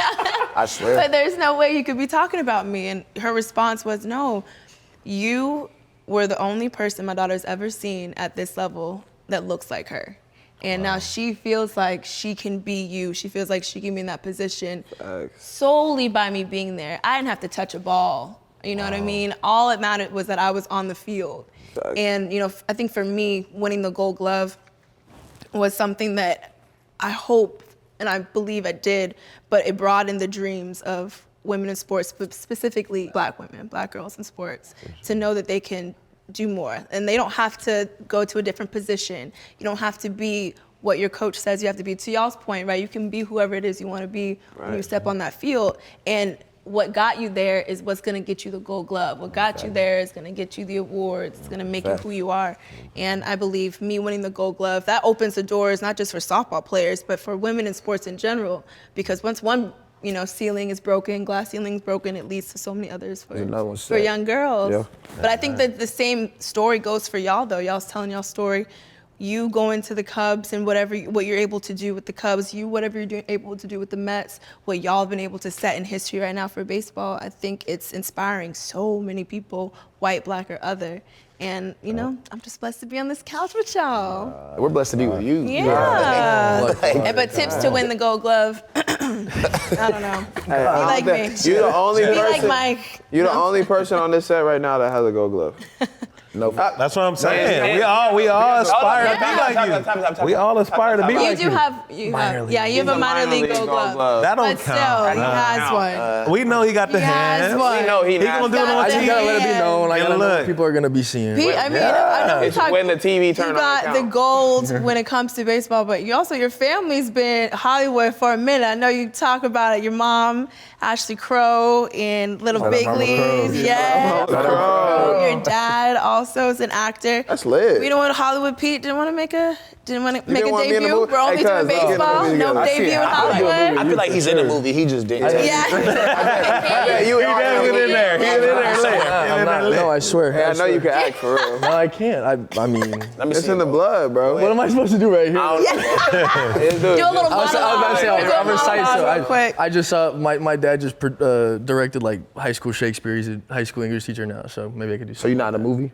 I swear. But there's no way you could be talking about me. And her response was, no, you were the only person my daughter's ever seen at this level that looks like her. And now she feels like she can be you. She feels like she can be in that position solely by me being there. I didn't have to touch a ball. You know what I mean? All that mattered was that I was on the field. And, I think for me, winning the Gold Glove was something that I hope and I believe it did, but it broadened the dreams of women in sports, but specifically black women, black girls in sports, to know that they can do more. And they don't have to go to a different position. You don't have to be what your coach says you have to be. To y'all's point, right? You can be whoever it is you want to be when you step on that field. And what got you there is what's going to get you the Gold Glove. What got you there is going to get you the awards. It's going to make you who you are. And I believe me winning the Gold Glove, that opens the doors not just for softball players, but for women in sports in general. Because once one ceiling is broken, glass ceiling is broken, it leads to so many others for young girls. Yeah. But I think that the same story goes for y'all, though. Y'all's telling y'all story. You going to the Cubs and what you're able to do with the Cubs, whatever you're able to do with the Mets, what y'all have been able to set in history right now for baseball, I think it's inspiring so many people, white, black, or other. And, I'm just blessed to be on this couch with y'all. We're blessed to be with you. Yeah. But tips to win the Gold Glove, I don't know. Hey, I like don't me. think- You the only Be person. like Mike. You the only person on this set right now that has a Gold Glove. No. That's what I'm saying. We all aspire to be like you. We all aspire to be You like do you. have you have a minor league Gold Glove. That don't But still, count. he has one. We know he got the He has hands. one. We know he gonna do it on I just gotta let it be known, like, Yeah, I know look. what people are gonna be seeing. I know It's when the TV you turn on. got the account. gold when it comes to baseball, but your family's been Hollywood for a minute. I know you talk about it. Your mom, Ashley Crow, in Little Big Mama Leagues. Crow. Yeah. Crow. Your dad also is an actor. That's lit. We don't want Hollywood Pete didn't want to make a didn't want to debut. be in the movie? We're only Hey, doing cuz, let's get in the baseball. movie No together. debut in I Hollywood. feel like he's in the movie. He just didn't. Yeah. You He definitely in there. He in there lit. I'm not. No, I swear. Hey, I know you can act for real. No, I can't. I mean, Let me It's see. in the blood, bro. what am I supposed to do right here? Let's do it. Do a little I was about to say, monologue. I'm reciting. Do a monologue real So quick. I just saw my dad just directed like high school Shakespeare. He's a high school English teacher now, so maybe I could do So something. you're not in a movie?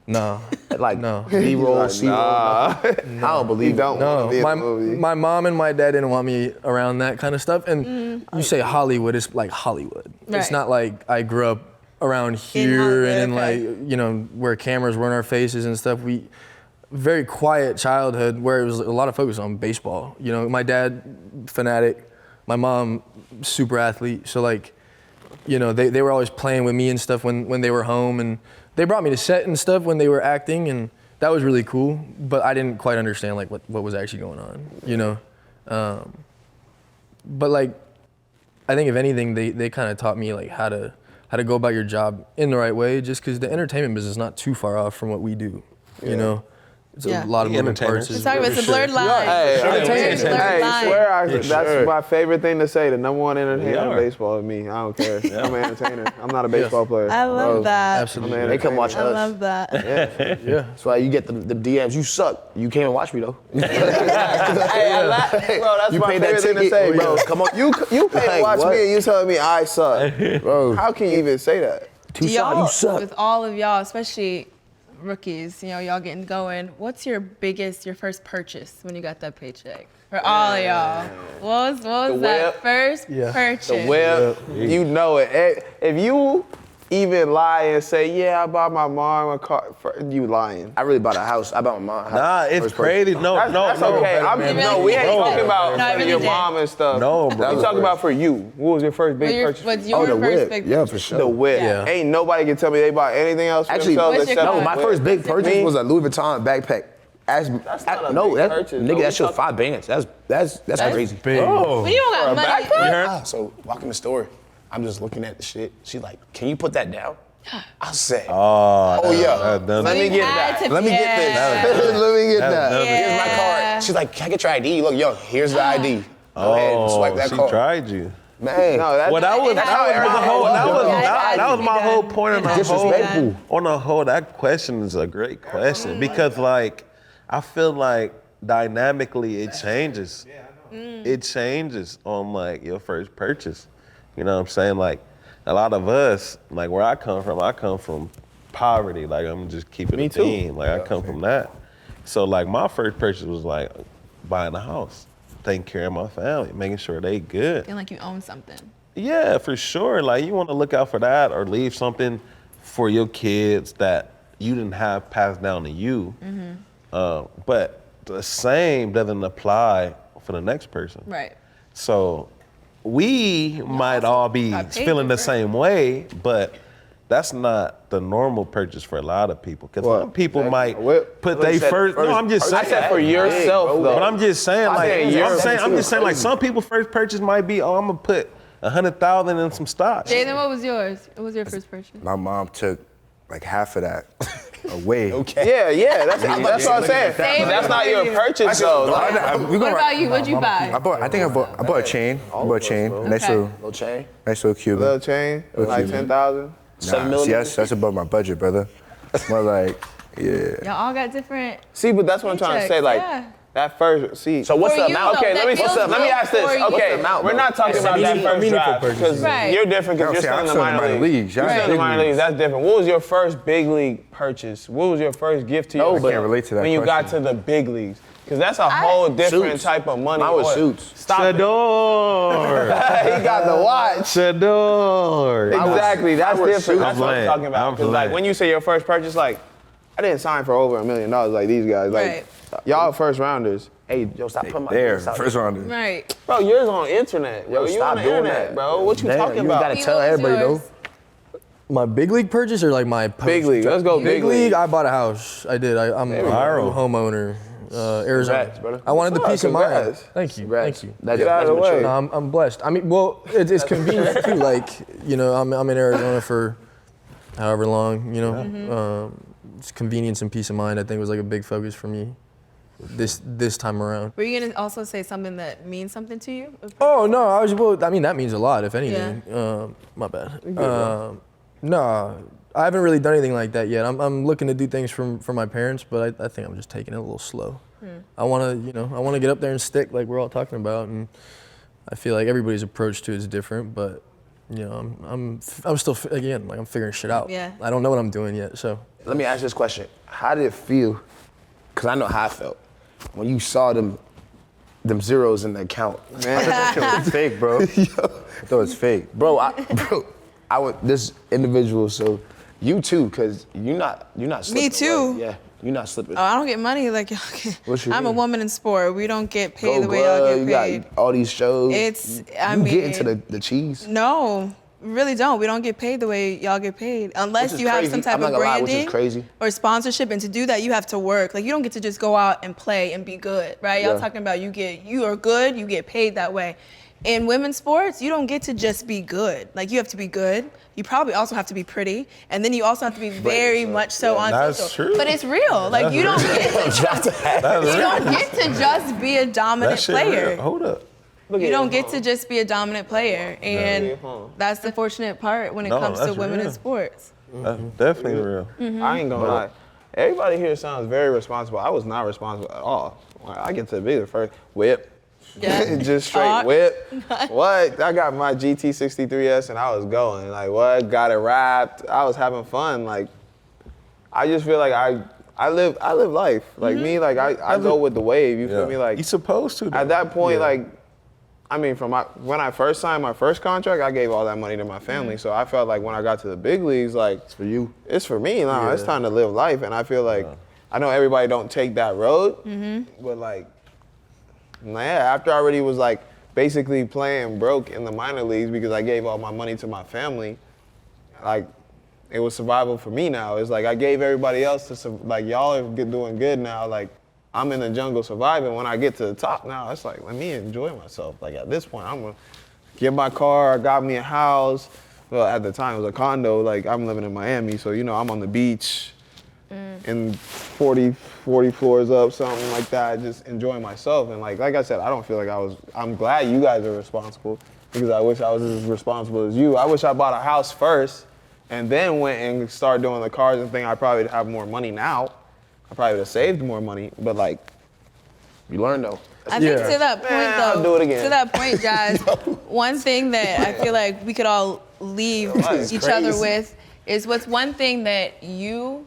No. Like No. B-roll, C-roll. I don't believe it. No, Be in the movie. my mom and my dad didn't want me around that kind of stuff. And you say Hollywood, it's like Hollywood. It's Right. not like I grew up around here Hollywood, and in okay. like, you know, where cameras were in our faces and stuff. Very quiet childhood where it was a lot of focus on baseball. You know, my dad, fanatic, my mom, super athlete. So like, you know, they were always playing with me and stuff when they were home, and they brought me to set and stuff when they were acting, and that was really cool, but I didn't quite understand like what was actually going on, you know? But like, I think if anything, they kind of taught me like how to go about your job in the right way, just because the entertainment business is not too far off from what we do, you know? It's Yeah. a lot of moving Entertainers. parts. Let's talk about it's a blurred line. Hey, It's a blurred hey, line. swear that's my favorite thing to say. The number one We entertainer in are. baseball is me. I don't care. I'm an entertainer. I'm not a baseball player. I love that. Absolutely. I'm an They come watch I us. love that. Yeah. That's why you get the DMs. You suck. You came and watch me though. Hey, bro, that's You my paid that favorite thing to ticket. say, Oh, bro. yeah. Come on, you pay to Like, watch what? me and you telling me I suck, Bro, How can you even say that? Toussaint, you suck. With all of y'all, especially rookies, you know, y'all getting going, what's your first purchase when you got that paycheck? For all of y'all. What was that whip. first purchase? The whip, you know it. If you even lie and say, yeah, I bought my mom a car, you lying. I really bought a house. I bought my mom a house. Nah, it's First crazy. No, That's no. okay. No, we ain't Bro. talking about No, I really your did. mom and stuff. No, bro. We talking about for you. What was your first big purchase? What's your the first whip. big Yeah, purchase? for sure. The whip. Yeah. Ain't nobody can tell me they bought anything else for Actually, themselves What's your except car? the my whip. first big purchase Me? was a Louis Vuitton backpack. That's not a No, big that purchase, nigga, though. that shit was $5. That's crazy. Oh. When you don't got money. So walk in the store, I'm just looking at the shit. She's like, "Can you put that down?" I said, Oh, yeah. Let me get that. Let me get this. Let me get that. Here's my card. She's like, "Can I get your ID?" Look, yo, here's the ID. Go ahead and swipe that she card. tried you. Man, No, that's Well, that was That's that how was the everybody whole does it. that was my whole point on the whole disrespectful. on the whole. That question is a great question because like I feel like dynamically it changes. It changes on like your first purchase. You know what I'm saying? Like a lot of us, like where I come from poverty. Like I'm just keeping it too. clean. Like I come from that. So like my first purchase was like buying a house, taking care of my family, making sure they good. Feeling like you own something. Yeah, for sure. Like you want to look out for that or leave something for your kids that you didn't have passed down to you. But the same doesn't apply for the next person. Right. So we might all be got paid feeling the different. same way, but that's not the normal purchase for a lot of people. Because What? some people might What? put Like they you said, first. No, I'm just I saying. said for yourself, though. But I'm just saying, like, said I'm just saying, like, some people's first purchase might be, oh, I'm gonna put 100,000 in some stocks. Jaylen, what was yours? What was your first purchase? My mom took like half of that away. Yeah, that's what I'm saying. Same That's not your purchase, though. Like, What about you? What'd you buy? I bought a chain. I bought a chain. Nice Okay. little chain. little Cuban. little chain, like 10,000. 7 See, millimeters. that's above my budget, brother. More like, yeah. Y'all all got different. See, but that's what I'm trying to say. Like Yeah. that first. See, So what's For the you, amount? though, Okay, that let me feels let me good ask this. for you. Okay, amount, we're though? not talking about that first meaningful draft purchase. because Right. you're different because No, you're see, still I'm in the still in the minor minor leagues. leagues. You're Y'all still in the big minor leagues. leagues. That's different. What was your first big league purchase? What was your first gift to your I can't relate to that when you got to question. the big leagues? Because that's a whole different Suits. type of money. Mine was What? suits. Stop it. Shador. He got the watch. Shador. Exactly. That's was different. suits. That's what I'm playing. talking about. I'm Because like playing. when you say your first purchase, like I didn't sign for over $1 million like these guys. Like Right. y'all first rounders. Hey, yo, stop putting my There, business out first rounder. Right. Bro, yours on internet. Yo, you stop on the doing internet, that. bro. What you Damn, talking you about? gotta Pete, tell what was everybody, yours? though. My big league purchase or like my post? Big league. Let's go Big big league. I bought a house. I did. I'm a Viral. homeowner. Arizona. Congrats, brother. I wanted the What's peace up? of mind. Congrats. Thank you. Congrats. Thank you. That's, Get out of that's the mature. way. No, I'm blessed. I mean, well, it's convenient too. Like, you know, I'm in Arizona for however long. You know, it's convenience and peace of mind. I think was like a big focus for me this time around. Were you gonna also say something that means something to you? Oh no, I mean that means a lot. If anything, my bad. No, I haven't really done anything like that yet. I'm looking to do things for my parents, but I think I'm just taking it a little slow. I want to get up there and stick like we're all talking about, and I feel like everybody's approach to it is different, but you know, I'm still again like I'm figuring shit out. Yeah. I don't know what I'm doing yet. So Let me ask you this question. How did it feel? Because I know how I felt when you saw them zeros in the account. Man, that shit was fake, bro. I thought it's fake. Bro, I would this individual. So you too, because you're not slipping. Me too. Right? Yeah, you're not slipping. Oh, I don't get money like y'all get. What you I'm a mean? woman in sport. We don't get paid Go the way y'all Glove, get you paid. got all these shows. I you mean, get into the cheese. No, we really don't. We don't get paid the way y'all get paid. Unless Which is you have crazy. some type I'm not of gonna lie, branding which is crazy. or sponsorship. And to do that, you have to work. Like, you don't get to just go out and play and be good, right? Y'all Yeah. talking about you are good, you get paid that way. In women's sports, you don't get to just be good. Like, you have to be good. You probably also have to be pretty. And then you also have to be very much so on that's social. true. But it's real. Like, you don't get to just be a dominant That shit player. real. Hold up. You don't get to just be a dominant player, and that's the fortunate part when it No, comes to that's women in real. sports. That's definitely real. I ain't gonna lie. Everybody here sounds very responsible. I was not responsible at all. I get to be the first whip. Yeah. Just straight Talk. whip. What? I got my GT63S and I was going. Like, what? Got it wrapped. I was having fun. Like, I just feel like I live life. Like me, like I go with the wave. You feel me? Like you supposed to. Though. at that point, like, I mean, when I first signed my first contract, I gave all that money to my family. So I felt like when I got to the big leagues, like, it's for you. It's for me. No, it's time to live life. And I feel like I know everybody don't take that road, but like, after I already was like basically playing broke in the minor leagues because I gave all my money to my family, like, it was survival for me now. It's like I gave everybody else like, y'all are doing good now. Like, I'm in the jungle surviving. When I get to the top now, it's like, let me enjoy myself. Like, at this point, I'm gonna get my car. I got me a house. Well, at the time it was a condo. Like, I'm living in Miami, so you know I'm on the beach, and 40 floors up, something like that, just enjoying myself. And like I said, I don't feel like I'm glad you guys are responsible because I wish I was as responsible as you. I wish I bought a house first and then went and started doing the cars and thing. I probably would have more money now. I probably would have saved more money, but like, you learn though. I think to that point, I'll do it again. To that point, Jazz, one thing that I feel like we could all leave each other with is what's one thing that you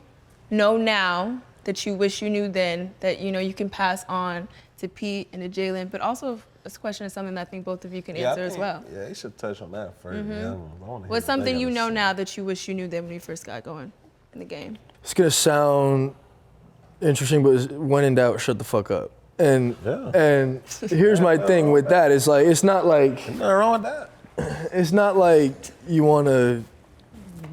know now that you wish you knew then that you know you can pass on to Pete and to Jaylen, but also this question is something that I think both of you can answer as well. Yeah, you should touch on that first. Yeah, I wanna hear What's what they something you gotta know say. now that you wish you knew then when you first got going in the game? it's gonna sound interesting, but when in doubt, shut the fuck up. And here's my thing with that. It's like it's not like Nothing wrong with that. it's not like you want to,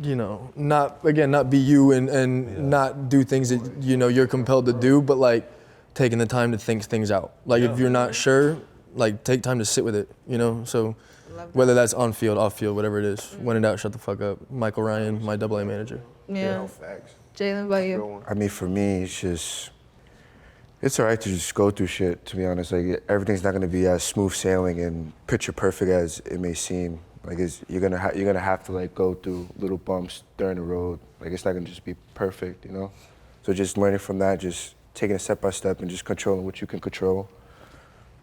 you know, not be you and not do things that you know you're compelled to do, but like taking the time to think things out. Like if you're not sure, like take time to sit with it, you know. So whether that's on field, off field, whatever it is, when in doubt, shut the fuck up. Michael Ryan, my AA manager. Yeah. Facts. Jaylen, about you? I mean, for me, it's all right to just go through shit, to be honest. Like, everything's not gonna be as smooth sailing and picture perfect as it may seem. Like, you're gonna have to like go through little bumps during the road. Like, it's not gonna just be perfect, you know? So just learning from that, just taking it step by step and just controlling what you can control,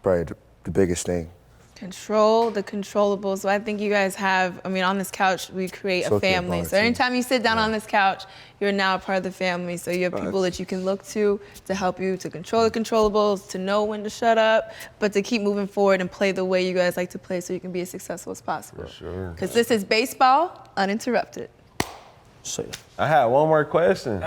probably the biggest thing. Control the controllables. So I think you guys have, I mean, on this couch, we create a So family. So anytime you sit down on this couch, you're now a part of the family. So you have people that you can look to help you to control the controllables, to know when to shut up, but to keep moving forward and play the way you guys like to play so you can be as successful as possible. For sure. Because this is baseball uninterrupted. Say it. I had one more question.